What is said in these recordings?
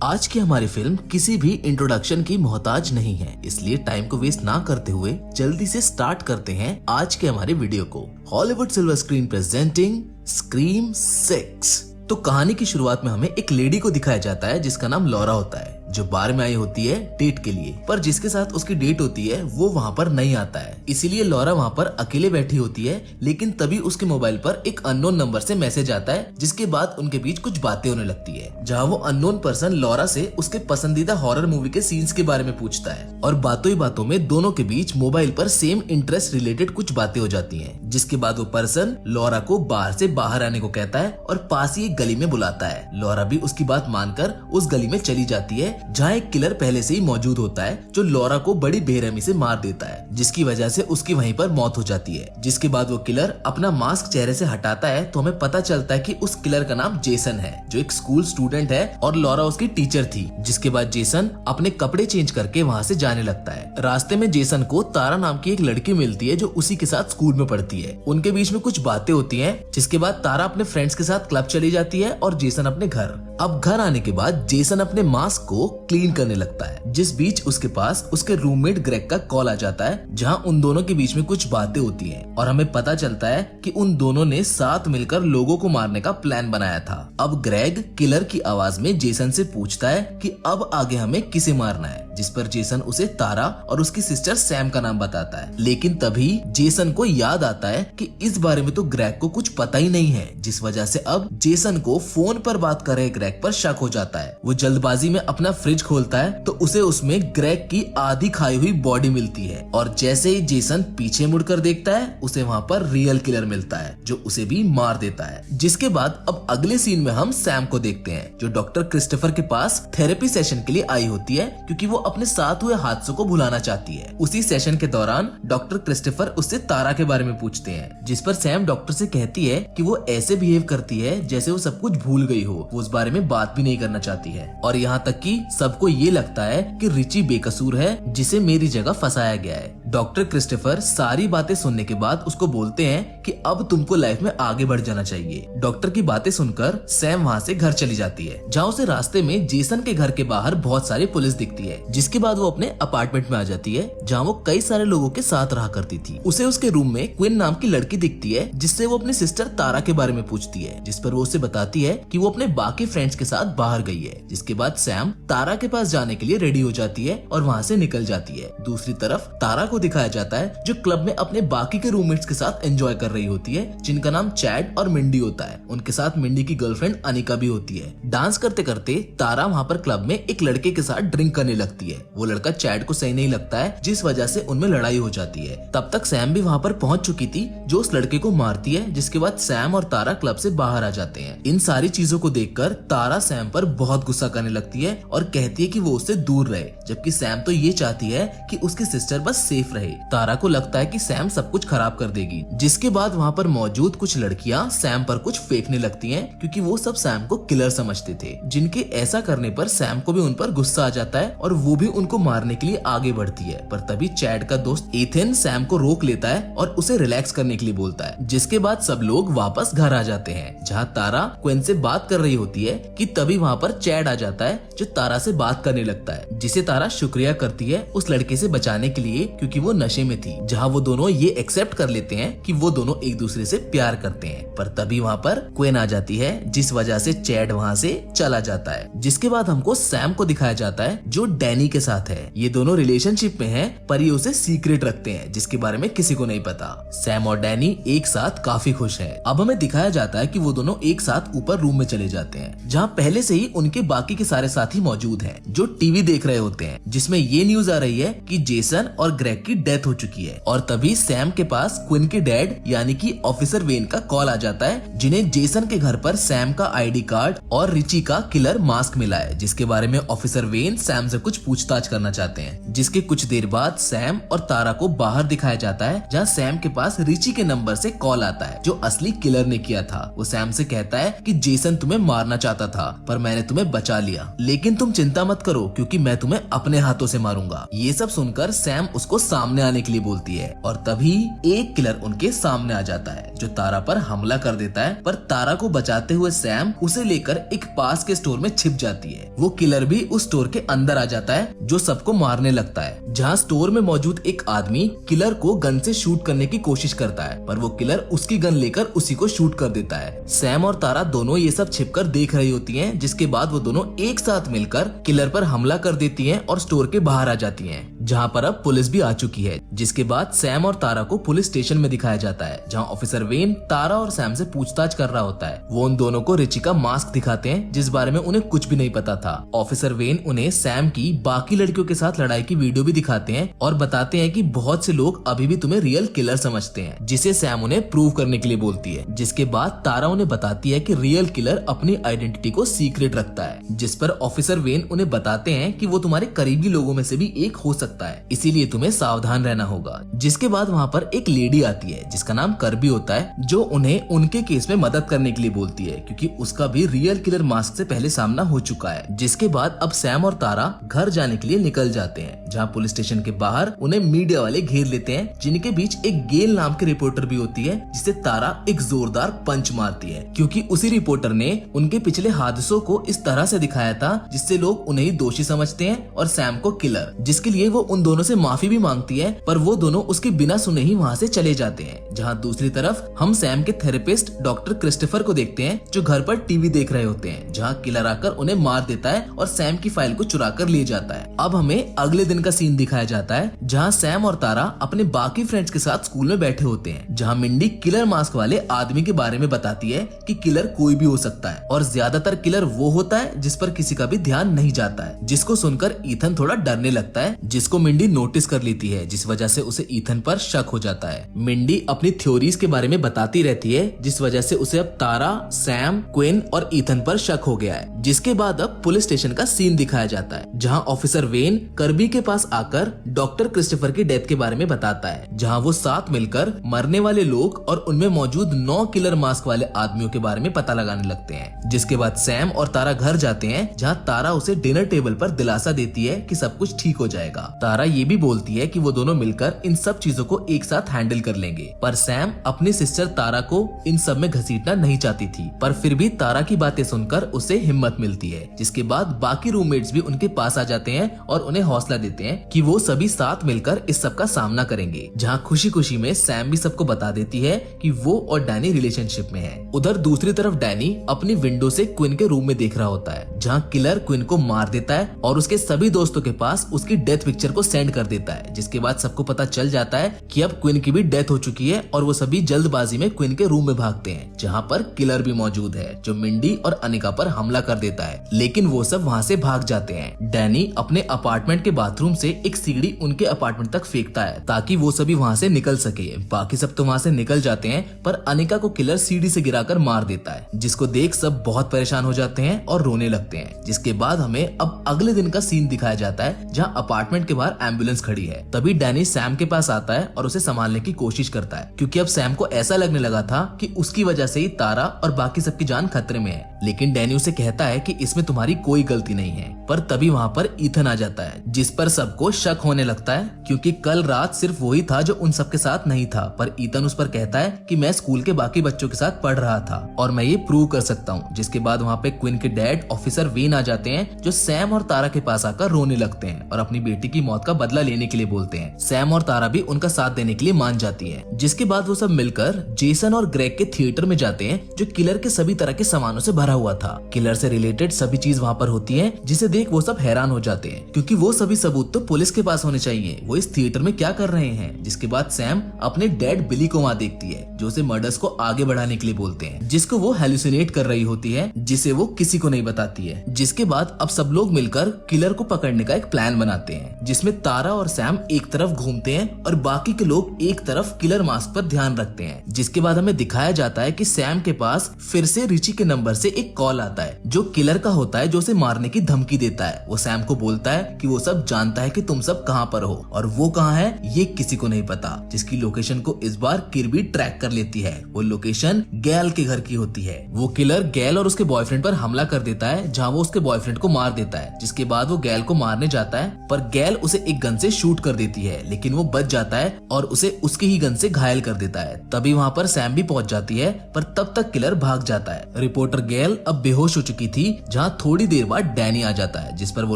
आज की हमारी फिल्म किसी भी इंट्रोडक्शन की मोहताज नहीं है, इसलिए टाइम को वेस्ट ना करते हुए जल्दी से स्टार्ट करते हैं आज के हमारे वीडियो को। Hollywood silver screen presenting scream 6। तो कहानी की शुरुआत में हमें एक लेडी को दिखाया जाता है जिसका नाम लॉरा होता है, जो बार में आई होती है डेट के लिए, पर जिसके साथ उसकी डेट होती है वो वहाँ पर नहीं आता है। इसीलिए लॉरा वहाँ पर अकेले बैठी होती है, लेकिन तभी उसके मोबाइल पर एक अननोन नंबर से मैसेज आता है, जिसके बाद उनके बीच कुछ बातें होने लगती है, जहाँ वो अननोन पर्सन लॉरा से उसके पसंदीदा हॉरर मूवी के सीन्स के बारे में पूछता है और बातों ही बातों में दोनों के बीच मोबाइल पर सेम इंटरेस्ट रिलेटेड कुछ बातें हो जाती है। जिसके बाद वो पर्सन लॉरा को बाहर से बाहर आने को कहता है और पास ही एक गली में बुलाता है। लॉरा भी उसकी बात मानकर उस गली में चली जाती है, जहाँ एक किलर पहले से ही मौजूद होता है जो लॉरा को बड़ी बेरहमी से मार देता है, जिसकी वजह से उसकी वहीं पर मौत हो जाती है। जिसके बाद वो किलर अपना मास्क चेहरे से हटाता है तो हमें पता चलता है कि उस किलर का नाम जेसन है, जो एक स्कूल स्टूडेंट है और लॉरा उसकी टीचर थी। जिसके बाद जेसन अपने कपड़े चेंज करके वहाँ से जाने लगता है। रास्ते में जेसन को तारा नाम की एक लड़की मिलती है जो उसी के साथ स्कूल में पढ़ती है। उनके बीच में कुछ बातें होती हैं, जिसके बाद तारा अपने फ्रेंड्स के साथ क्लब चली जाती है और जेसन अपने घर। अब घर आने के बाद जेसन अपने मास्क को क्लीन करने लगता है। जिस बीच उसके पास उसके रूममेट ग्रेग का कॉल आ जाता है, जहां उन दोनों के बीच में कुछ बातें होती हैं और हमें पता चलता है कि उन दोनों ने साथ मिलकर लोगों को मारने का प्लान बनाया था। अब ग्रेग किलर की आवाज में जेसन से पूछता है कि अब आगे हमें किसे मारना है, जिस पर जेसन उसे तारा और उसकी सिस्टर सैम का नाम बताता है। लेकिन तभी जेसन को याद आता है कि इस बारे में तो ग्रेग को कुछ पता ही नहीं है, जिस वजह से अब जेसन को फोन पर बात कर रहे ग्रेग पर शक हो जाता है। वो जल्दबाजी में अपना फ्रिज खोलता है तो उसे उसमें ग्रेग की आधी खाई हुई बॉडी मिलती है और जैसे ही जेसन पीछे मुड़कर देखता है उसे वहाँ पर रियल किलर मिलता है जो उसे भी मार देता है। जिसके बाद अब अगले सीन में हम सैम को देखते हैं, जो डॉक्टर क्रिस्टोफर के पास थेरेपी सेशन के लिए आई होती है क्योंकि वो अपने साथ हुए हादसों को भुलाना चाहती है। उसी सेशन के दौरान डॉक्टर क्रिस्टोफर उससे तारा के बारे में पूछते हैं, जिस पर सैम डॉक्टर से कहती है कि वो ऐसे बिहेव करती है जैसे वो सब कुछ भूल गई हो, वो उस बारे में बात भी नहीं करना चाहती है और यहाँ तक कि सबको ये लगता है कि रिची बेकसूर है, जिसे मेरी जगह फंसाया गया है। डॉक्टर क्रिस्टोफर सारी बातें सुनने के बाद उसको बोलते हैं कि अब तुमको लाइफ में आगे बढ़ जाना चाहिए। डॉक्टर की बातें सुनकर सैम वहाँ से घर चली जाती है, जहाँ उसे रास्ते में जेसन के घर के बाहर बहुत सारी पुलिस दिखती है। जिसके बाद वो अपने अपार्टमेंट में आ जाती है, जहाँ वो कई सारे लोगों के साथ रहा करती थी। उसे उसके रूम में क्विन नाम की लड़की दिखती है, जिससे वो अपनी सिस्टर तारा के बारे में पूछती है, जिस पर वो उसे बताती है कि वो अपने बाकी फ्रेंड्स के साथ बाहर गई है। जिसके बाद सैम तारा के पास जाने के लिए रेडी हो जाती है और वहाँ से निकल जाती है। दूसरी तरफ तारा को दिखाया जाता है जो क्लब में अपने बाकी के रूममेट्स के साथ एंजॉय कर रही होती है, जिनका नाम चैड और मिंडी होता है। उनके साथ मिंडी की गर्लफ्रेंड अनिका भी होती है। डांस करते करते तारा वहाँ पर क्लब में एक लड़के के साथ ड्रिंक करने लगती है। वो लड़का चैड को सही नहीं लगता है, जिस वजह से उनमें लड़ाई हो जाती है। तब तक सैम भी वहाँ पर पहुंच चुकी थी, जो उस लड़के को मारती है। जिसके बाद सैम और तारा क्लब से बाहर आ जाते हैं। इन सारी चीजों को देखकर तारा सैम पर बहुत गुस्सा करने लगती है और कहती है कि वो उससे दूर रहे, जबकि सैम तो ये चाहती है कि उसकी सिस्टर बस सेफ रहे। तारा को लगता है कि सैम सब कुछ खराब कर देगी। जिसके बाद वहाँ पर मौजूद कुछ लड़कियां सैम पर कुछ फेंकने लगती हैं, क्योंकि वो सब सैम को किलर समझते थे। जिनके ऐसा करने पर सैम को भी उन पर गुस्सा आ जाता है और वो भी उनको मारने के लिए आगे बढ़ती है। पर तभी चैड का दोस्त एथन सैम को रोक लेता है और उसे रिलैक्स करने के लिए बोलता है। जिसके बाद सब लोग वापस घर आ जाते हैं, जहाँ तारा क्विन से बात कर रही होती है कि तभी वहाँ पर चैड आ जाता है, जो तारा से बात करने लगता है, जिसे तारा शुक्रिया करती है उस लड़के से बचाने के लिए, क्योंकि वो नशे में थी। जहाँ वो दोनों ये एक्सेप्ट कर लेते हैं कि वो दोनों एक दूसरे से प्यार करते हैं। पर तभी वहाँ पर क्विन आ जाती है, जिस वजह से चैड वहाँ से चला जाता है। जिसके बाद हमको सैम को दिखाया जाता है, जो डैनी के साथ है। ये दोनों रिलेशनशिप में हैं, पर ये उसे सीक्रेट रखते हैं, जिसके बारे में किसी को नहीं पता। सैम और डैनी एक साथ काफी खुश हैं। अब हमें दिखाया जाता है कि वो दोनों एक साथ ऊपर रूम में चले जाते हैं, जहाँ पहले से ही उनके बाकी के सारे साथी मौजूद हैं, जो टीवी देख रहे होते हैं, जिसमें ये न्यूज आ रही है कि जेसन और ग्रेग की डेथ हो चुकी है। और तभी सैम के पास क्विन के डैड यानी कि ऑफिसर वेन का कॉल आ जाता है, जिन्हें जेसन के घर पर सैम का आईडी कार्ड और रिची का किलर मास्क मिला है, जिसके बारे में ऑफिसर वेन सैम से कुछ पूछताछ करना चाहते हैं। जिसके कुछ देर बाद सैम और तारा को बाहर दिखाया जाता है, जहाँ सैम के पास रिची के नंबर से कॉल आता है, जो असली किलर ने किया था। वो सैम से कहता है कि जेसन तुम्हें मारना चाहता था, पर मैंने तुम्हें बचा लिया, लेकिन तुम चिंता मत करो क्योंकि मैं तुम्हें अपने हाथों से मारूंगा। ये सब सुनकर सैम उसको सामने आने के लिए बोलती है और तभी एक किलर उनके सामने आ जाता है जो तारा पर हमला कर देता है। पर तारा को बचाते हुए सैम उसे लेकर एक पास के स्टोर में छिप जाती है। वो किलर भी उस स्टोर के अंदर आ जाता है जो सबको मारने लगता है, जहाँ स्टोर में मौजूद एक आदमी किलर को गन से शूट करने की कोशिश करता है, पर वो किलर उसकी गन लेकर उसी को शूट कर देता है। सैम और तारा दोनों ये सब छिपकर देख रही होती हैं, जिसके बाद वो दोनों एक साथ मिलकर किलर पर हमला कर देती हैं और स्टोर के बाहर आ जाती हैं, जहाँ पर अब पुलिस भी आ चुकी है। जिसके बाद सैम और तारा को पुलिस स्टेशन में दिखाया जाता है, जहाँ ऑफिसर वेन तारा और सैम से पूछताछ कर रहा होता है। वो उन दोनों को रिची का मास्क दिखाते हैं, जिस बारे में उन्हें कुछ भी नहीं पता था। ऑफिसर वेन उन्हें सैम की बाकी लड़कियों के साथ लड़ाई की वीडियो भी दिखाते हैं और बताते हैं कि बहुत से लोग अभी भी तुम्हें रियल किलर समझते हैं, जिसे सैम उन्हें प्रूव करने के लिए बोलती है। जिसके बाद तारा उन्हें बताती है कि रियल किलर अपनी आइडेंटिटी को सीक्रेट रखता है, जिस पर ऑफिसर वेन उन्हें बताते हैं कि वो तुम्हारे करीबी लोगों में से भी एक हो सकता है, इसीलिए तुम्हें सावधान रहना होगा। जिसके बाद वहाँ पर एक लेडी आती है जिसका नाम कर्बी होता है, जो उन्हें उनके केस में मदद करने के लिए बोलती है, क्योंकि उसका भी रियल किलर मास्क से पहले सामना हो चुका है। जिसके बाद अब सैम और तारा घर जाने के लिए निकल जाते हैं, जहाँ पुलिस स्टेशन के बाहर उन्हें मीडिया वाले घेर लेते हैं, जिनके बीच एक गेल नाम की रिपोर्टर भी होती है, जिसे तारा एक जोरदार पंच मारती है, क्योंकि उसी रिपोर्टर ने उनके पिछले हादसों को इस तरह से दिखाया था जिससे लोग उन्हें ही दोषी समझते हैं और सैम को किलर। जिसके लिए वो उन दोनों से माफी भी मांगती है, पर वो दोनों उसके बिना सुने ही वहाँ से चले जाते हैं। जहाँ दूसरी तरफ हम सैम के थेरेपिस्ट डॉक्टर क्रिस्टोफर को देखते हैं, जो घर पर टीवी देख रहे होते हैं, जहाँ किलर आकर उन्हें मार देता है और सैम की फाइल को चुरा कर ले जाता है। अब हमें अगले दिन का सीन दिखाया जाता है, जहाँ सैम और तारा अपने बाकी फ्रेंड्स के साथ स्कूल में बैठे होते हैं, जहाँ मिंडी किलर मास्क वाले आदमी के बारे में बताती है कि किलर कोई भी हो सकता है और ज्यादातर किलर वो होता है जिस पर किसी का भी ध्यान नहीं जाता है। जिसको सुनकर ईथन थोड़ा डरने लगता है, जिसको मिंडी नोटिस कर लेती है, जिस वजह से उसे ईथन पर शक हो जाता है। मिंडी अपनी थ्योरीज के बारे में बताती रहती है, जिस वजह से उसे अब तारा, सैम, क्विन और ईथन पर शक हो गया है। जिसके बाद अब पुलिस स्टेशन का सीन दिखाया जाता है, जहाँ ऑफिसर वेन कर्बी के पास आकर डॉक्टर क्रिस्टोफर की डेथ के बारे में बताता है, जहाँ वो साथ मिलकर मरने वाले लोग और उनमें मौजूद 9 किलर मास्क वाले आदमियों के बारे में पता लगाने लगते हैं। जिसके बाद सैम और तारा घर जाते हैं, जहाँ तारा उसे डिनर टेबल पर दिलासा देती है कि सब कुछ ठीक हो जाएगा। तारा ये भी बोलती है कि वो दोनों मिलकर इन सब चीजों को एक साथ हैंडल कर लेंगे, पर सैम अपनी सिस्टर तारा को इन सब में घसीटना नहीं चाहती थी, पर फिर भी तारा की बातें सुनकर उसे हिम्मत मिलती है। जिसके बाद बाकी रूममेट्स भी उनके पास आ जाते हैं और उन्हें हौसला देते हैं कि वो सभी साथ मिलकर इस सब का सामना करेंगे। जहाँ खुशी खुशी में सैम भी सबको बता देती है कि वो और डैनी रिलेशनशिप में है। उधर दूसरी तरफ डैनी अपनी विंडो से क्विन के रूम में देख रहा होता है, जहाँ किलर क्विन को मार देता है और उसके सभी दोस्तों के पास उसकी डेथ पिक्चर को सेंड कर देता है। जिसके बाद सबको पता चल जाता है कि अब क्विन की भी डेथ हो चुकी है और वो सभी जल्दबाजी में क्विन के रूम में भागते हैं, जहाँ पर किलर भी मौजूद है, जो मिंडी और अनिका पर हमला कर देता है, लेकिन वो सब वहाँ से भाग जाते हैं। डैनी अपने अपार्टमेंट के बाथरूम से एक सीढ़ी उनके अपार्टमेंट तक फेंकता है ताकि वो सभी वहाँ से निकल सके। बाकी सब तो वहाँ से निकल जाते हैं, पर अनिका को किलर सीढ़ी से गिराकर मार देता है, जिसको देख सब बहुत परेशान हो जाते हैं और रोने लगते हैं। जिसके बाद हमें अब अगले दिन का सीन दिखाया जाता है, जहाँ अपार्टमेंट के बाहर एम्बुलेंस खड़ी है। तभी डैनी सैम के पास आता है और उसे संभालने की कोशिश करता है, क्योंकि अब सैम को ऐसा लगने लगा था कि उसकी वजह से ही तारा और बाकी सबकी जान खतरे में है। लेकिन डैनी उसे कहता है कि इसमें तुम्हारी कोई गलती नहीं है। पर तभी वहाँ पर ईथन आ जाता है, जिस पर सबको शक होने लगता है, क्योंकि कल रात सिर्फ वही था जो उन सबके साथ नहीं था। पर ईथन उस पर कहता है कि मैं स्कूल के बाकी बच्चों के साथ पढ़ रहा था और मैं ये प्रूव कर सकता हूँ। जिसके बाद वहाँ पे क्विन के डैड ऑफिसर वेन आ जाते हैं, जो सैम और तारा के पास आकर रोने लगते हैं और अपनी बेटी की मौत का बदला लेने के लिए बोलते हैं। सैम और तारा भी उनका साथ देने के लिए मान जाती है। जिसके बाद वो सब मिलकर जेसन और ग्रेग के थिएटर में जाते हैं, जो किलर के सभी तरह के सामानों से भरा हुआ था। किलर से रिलेटेड सभी चीज वहाँ पर होती है, जिसे देख वो सब हैरान हो जाते हैं, क्योंकि वो सभी सबूत तो पुलिस के पास होने चाहिए। वो इस थिएटर में क्या कर रहे हैं। जिसके बाद सैम अपने डैड बिली को वहाँ देखती है, जो उसे मर्डर्स को आगे बढ़ाने के लिए बोलते हैं, जिसको वो हेलुसिनेट कर रही होती है, जिसे वो किसी को नहीं बताती है। जिसके बाद अब सब लोग मिलकर किलर को पकड़ने का एक प्लान बनाते हैं, जिसमें तारा और सैम एक तरफ घूमते हैं और बाकी के लोग एक तरफ किलर मास्क पर ध्यान रखते हैं। जिसके बाद हमें दिखाया जाता है कि सैम के पास फिर से रिची के नंबर से एक कॉल आता है, जो किलर का होता है, जो उसे मारने की धमकी देता है। वो सैम को बोलता है कि वो सब जानता है कि तुम सब कहाँ पर हो और वो कहाँ है ये किसी को नहीं पता, जिसकी लोकेशन को इस बार किर्बी ट्रैक कर लेती है। वो लोकेशन गैल के घर की होती है। वो किलर गैल और उसके बॉयफ्रेंड पर हमला कर देता है, जहाँ वो उसके बॉयफ्रेंड को मार देता है। जिसके बाद वो गैल को मारने जाता है, पर गैल उसे एक गन से शूट कर देती है, लेकिन वो बच जाता है और उसे उसकी ही गन से घायल कर देता है। तभी वहाँ पर सैम भी पहुंच जाती है, पर तब तक किलर भाग जाता है। रिपोर्टर गैल अब बेहोश हो चुकी थी, जहाँ थोड़ी देर बाद डैनी आ जाता है, जिस पर वो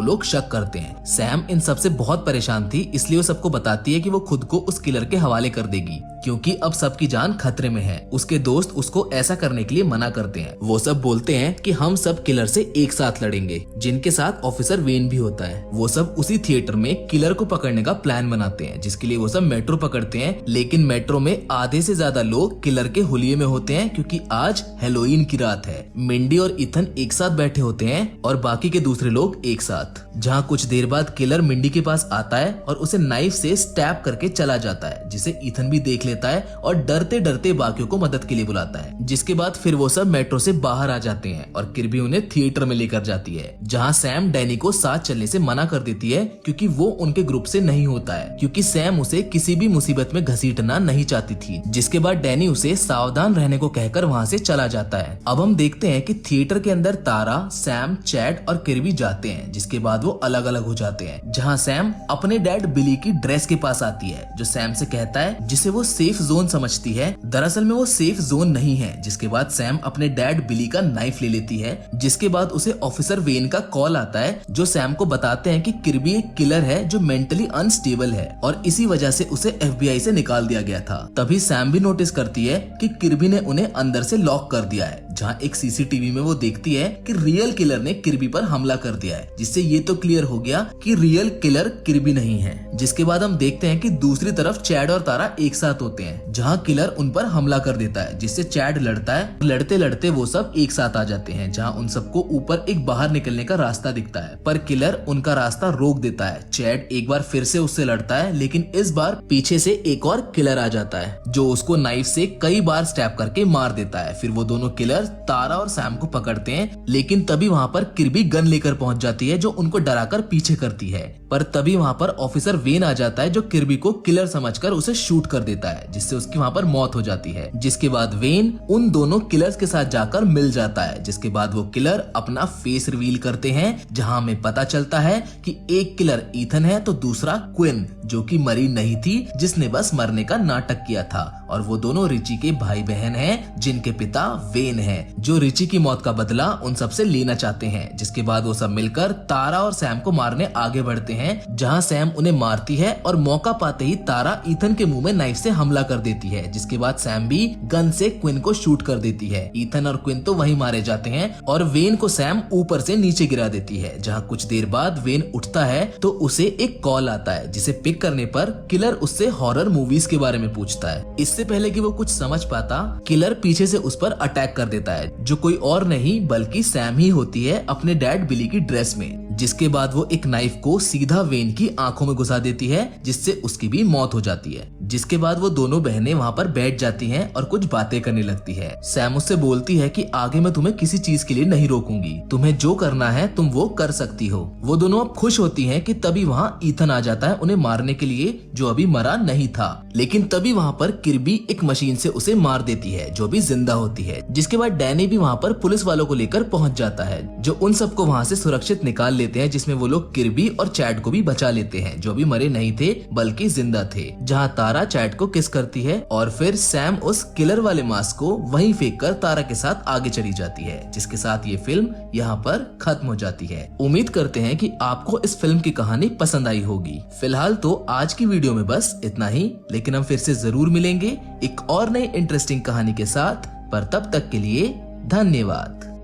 लोग शक करते हैं। सैम इन सबसे बहुत परेशान थी, इसलिए वो सबको बताती है कि वो खुद को उस किलर के हवाले कर देगी, क्योंकि अब सबकी जान खतरे में है। उसके दोस्त उसको ऐसा करने के लिए मना करते हैं। वो सब बोलते हैं कि हम सब किलर से एक साथ लड़ेंगे, जिनके साथ ऑफिसर वेन भी होता है। वो सब उसी थिएटर में किलर को पकड़ने का प्लान बनाते हैं, जिसके लिए वो सब मेट्रो पकड़ते हैं। लेकिन मेट्रो में आधे से ज्यादा लोग किलर के हुलिये में होते हैं, क्योंकि आज हैलोवीन की रात है। मिंडी और इथन एक साथ बैठे होते हैं और बाकी के दूसरे लोग एक साथ। जहाँ कुछ देर बाद किलर मिंडी के पास आता है और उसे नाइफ से स्टैब करके चला जाता है, जिसे इथन भी देख लेता है और डरते डरते बाकियों को मदद के लिए बुलाता है। जिसके बाद फिर वो सब मेट्रो से बाहर आ जाते हैं और किर्बी उन्हें थिएटर में लेकर जाती है, जहाँ सैम डैनी को साथ चलने से मना कर देती है, क्योंकि वो उनके ग्रुप से नहीं होता है, क्योंकि सैम उसे किसी भी मुसीबत में घसीटना नहीं चाहती थी। जिसके बाद डैनी उसे सावधान रहने को कहकर वहाँ से चला जाता है। अब हम देखते हैं कि थिएटर के अंदर तारा, सैम, चैड और किर्बी जाते हैं, जिसके बाद वो अलग अलग हो जाते हैं। जहाँ सैम अपने डैड बिली की ड्रेस के पास आती है, जो सैम से कहता है, जिसे वो सेफ जोन समझती है, दरअसल में वो सेफ जोन नहीं है। जिसके बाद सैम अपने डैड बिली का नाइफ ले लेती है। जिसके बाद उसे ऑफिसर वेन का कॉल आता है, जो सैम को बताते हैं कि किर्बी एक किलर है जो मेंटली अनस्टेबल है और इसी वजह से उसे FBI से निकाल दिया गया था। तभी सैम भी नोटिस करती है कि किर्बी ने उन्हें अंदर से लॉक कर दिया है, जहाँ एक CCTV में वो देखती है कि रियल किलर ने किर्बी पर हमला कर दिया है, जिससे ये तो क्लियर हो गया कि रियल किलर किर्बी नहीं है। जिसके बाद हम देखते हैं कि दूसरी तरफ चैड और तारा एक साथ होते हैं, जहाँ किलर उन पर हमला कर देता है, जिससे चैड लड़ता है। लड़ते लड़ते वो सब एक साथ आ जाते हैं, जहाँ उन सबको ऊपर एक बाहर निकलने का रास्ता दिखता है, पर किलर उनका रास्ता रोक देता है। चैड एक बार फिर से उससे लड़ता है, लेकिन इस बार पीछे से एक और किलर आ जाता है, जो उसको नाइफ से कई बार स्टैब करके मार देता है। फिर वो दोनों किलर तारा और सैम को पकड़ते हैं, लेकिन तभी वहाँ पर किर्बी गन लेकर पहुंच जाती है, जो उनको डराकर पीछे करती है। पर तभी वहाँ पर ऑफिसर वेन आ जाता है, जो किर्बी को किलर समझकर उसे शूट कर देता है, जिससे उसकी वहाँ पर मौत हो जाती है। जिसके बाद वेन उन दोनों किलर्स के साथ जाकर मिल जाता है। जिसके बाद वो किलर अपना फेस रिवील करते हैं, जहाँ हमें पता चलता है कि एक किलर इथन है तो दूसरा क्विन, जो कि मरी नहीं थी, जिसने बस मरने का नाटक किया था। और वो दोनों रिची के भाई बहन हैं, जिनके पिता वेन हैं, जो रिची की मौत का बदला उन सब से लेना चाहते हैं। जिसके बाद वो सब मिलकर तारा और सैम को मारने आगे बढ़ते हैं, जहां सैम उन्हें मारती है और मौका पाते ही तारा इथन के मुंह में नाइफ से हमला कर देती है। जिसके बाद सैम भी गन से क्विन को शूट कर देती है। इथन और क्विन तो वहीं मारे जाते हैं और वेन को सैम ऊपर से नीचे गिरा देती है। जहां कुछ देर बाद वेन उठता है तो उसे एक कॉल आता है, जिसे पिक करने पर किलर उससे हॉरर मूवीज के बारे में पूछता है। इससे पहले कि वो कुछ समझ पाता, किलर पीछे से उस पर अटैक कर देता है, जो कोई और नहीं बल्कि सैम ही होती है अपने डैड बिली की ड्रेस में। जिसके बाद वो एक नाइफ को सीधा वेन की आंखों में घुसा देती है, जिससे उसकी भी मौत हो जाती है। जिसके बाद वो दोनों बहनें वहाँ पर बैठ जाती हैं और कुछ बातें करने लगती है। सैम उससे बोलती है कि आगे मैं तुम्हें किसी चीज के लिए नहीं रोकूंगी, तुम्हें जो करना है तुम वो कर सकती हो। वो दोनों अब खुश होती हैं कि तभी वहाँ इथन आ जाता है उन्हें मारने के लिए, जो अभी मरा नहीं था। लेकिन तभी वहाँ पर किर्बी एक मशीन से उसे मार देती है, जो भी जिंदा होती है। जिसके बाद डैनी भी वहाँ पर पुलिस वालों को लेकर पहुंच जाता है, जो उन सबको वहाँ से सुरक्षित निकाल लेते हैं, जिसमें वो लोग किर्बी और चैड को भी बचा लेते हैं, जो भी मरे नहीं थे बल्कि जिंदा थे। जहाँ तारा चैड को किस करती है और फिर सैम उस किलर वाले मास्क को वहीं फेंक कर तारा के साथ आगे चली जाती है। जिसके साथ ये फिल्म यहाँ पर खत्म हो जाती है। उम्मीद करते हैं कि आपको इस फिल्म की कहानी पसंद आई होगी। फिलहाल तो आज की वीडियो में बस इतना ही, लेकिन हम फिर से जरूर मिलेंगे एक और नई इंटरेस्टिंग कहानी के साथ। पर तब तक के लिए धन्यवाद।